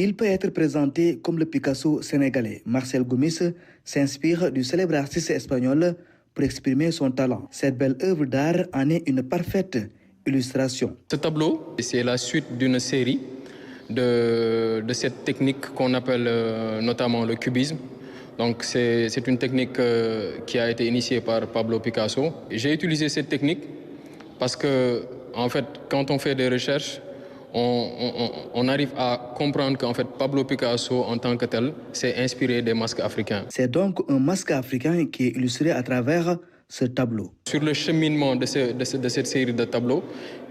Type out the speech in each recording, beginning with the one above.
Il peut être présenté comme le Picasso sénégalais. Marcel Gomis s'inspire du célèbre artiste espagnol pour exprimer son talent. Cette belle œuvre d'art en est une parfaite illustration. Ce tableau, c'est la suite d'une série de cette technique qu'on appelle notamment le cubisme. Donc c'est une technique qui a été initiée par Pablo Picasso. J'ai utilisé cette technique parce que, en fait, quand on fait des recherches, on arrive à comprendre qu'en fait Pablo Picasso en tant que tel s'est inspiré des masques africains. C'est donc un masque africain qui est illustré à travers ce tableau. Sur le cheminement de cette série de tableaux,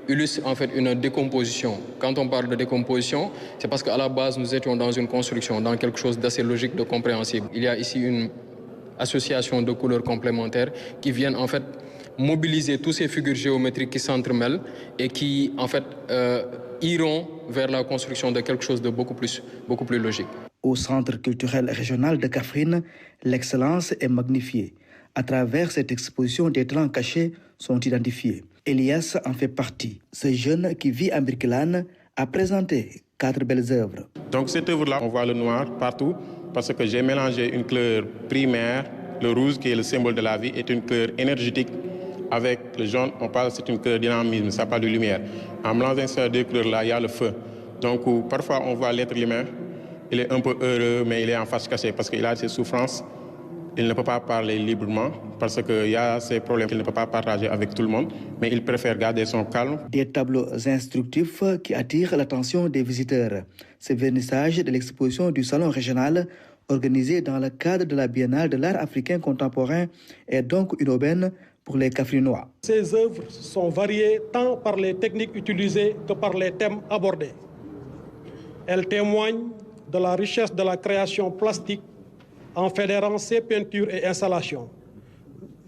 illustre en fait une décomposition. Quand on parle de décomposition, c'est parce qu'à la base nous étions dans une construction, dans quelque chose d'assez logique, de compréhensible. Il y a ici une association de couleurs complémentaires qui viennent en fait mobiliser toutes ces figures géométriques qui s'entremêlent et qui en fait iront vers la construction de quelque chose de beaucoup plus logique. Au Centre culturel régional de Kaffrine, l'excellence est magnifiée. À travers cette exposition, des talents cachés sont identifiés. Elias en fait partie. Ce jeune qui vit à Birkelane a présenté 4 belles œuvres. Donc cette œuvre-là, on voit le noir partout parce que j'ai mélangé une couleur primaire, le rouge qui est le symbole de la vie, est une couleur énergétique. Avec le jaune, on parle, c'est une couleur dynamisme, ça parle de lumière. En mélangeant ces deux couleurs-là, il y a le feu. Donc parfois on voit l'être humain, il est un peu heureux, mais il est en face cachée parce qu'il a ses souffrances. Il ne peut pas parler librement parce qu'il y a ces problèmes qu'il ne peut pas partager avec tout le monde, mais il préfère garder son calme. Des tableaux instructifs qui attirent l'attention des visiteurs. Ce vernissage de l'exposition du Salon régional, organisé dans le cadre de la Biennale de l'art africain contemporain, est donc une aubaine pour les Kaffrinois. Ces œuvres sont variées tant par les techniques utilisées que par les thèmes abordés. Elles témoignent de la richesse de la création plastique en fédérant ces peintures et installations.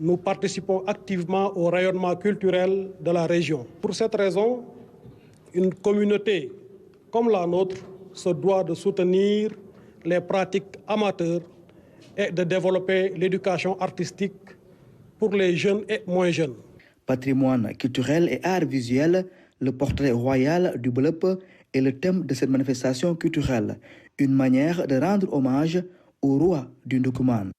Nous participons activement au rayonnement culturel de la région. Pour cette raison, une communauté comme la nôtre se doit de soutenir les pratiques amateurs et de développer l'éducation artistique pour les jeunes et moins jeunes. Patrimoine culturel et art visuel, le portrait royal du Bleup est le thème de cette manifestation culturelle, une manière de rendre hommage au roi du Ndoukoumane.